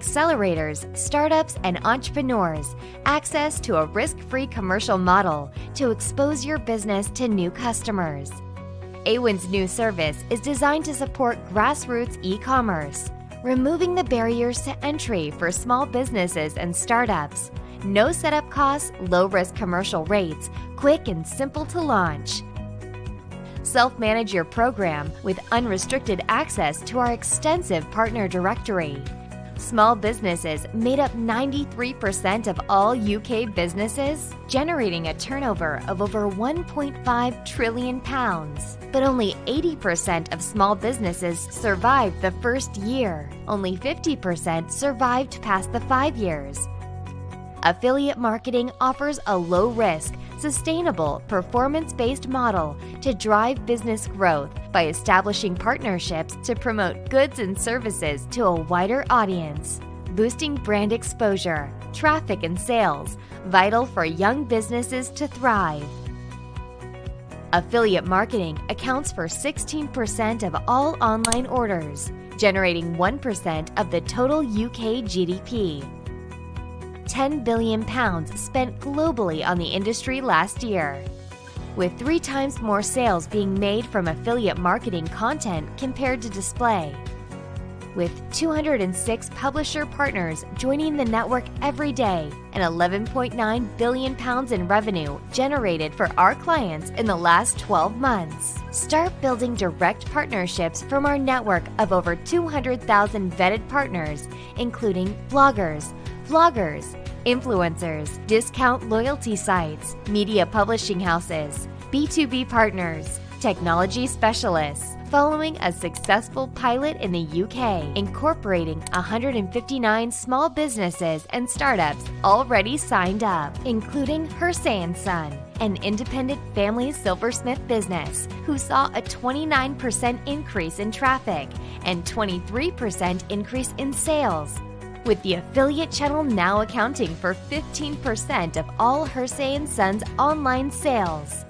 accelerators, startups, and entrepreneurs access to a risk-free commercial model to expose your business to new customers. Awin's new service is designed to support grassroots e-commerce, removing the barriers to entry for small businesses and startups. No setup costs, low-risk commercial rates, quick and simple to launch. Self-manage your program with unrestricted access to our extensive partner directory. Small businesses made up 93% of all UK businesses, generating a turnover of over £1.5 trillion. But only 80% of small businesses survived the first year. Only 50% survived past the 5 years. Affiliate marketing offers a low-risk, sustainable, performance-based model to drive business growth by establishing partnerships to promote goods and services to a wider audience, boosting brand exposure, traffic, and sales, vital for young businesses to thrive. Affiliate marketing accounts for 16% of all online orders, generating 1% of the total UK GDP. £10 billion spent globally on the industry last year, with 3 times more sales being made from affiliate marketing content compared to display. With 206 publisher partners joining the network every day and £11.9 billion in revenue generated for our clients in the last 12 months. Start building direct partnerships from our network of over 200,000 vetted partners, including bloggers, vloggers, influencers, discount loyalty sites, media publishing houses, B2B partners, technology specialists, following a successful pilot in the UK, incorporating 159 small businesses and startups already signed up, including Hersey & Son, an independent family silversmith business who saw a 29% increase in traffic and 23% increase in sales, with the affiliate channel now accounting for 15% of all Hersey & Son's online sales.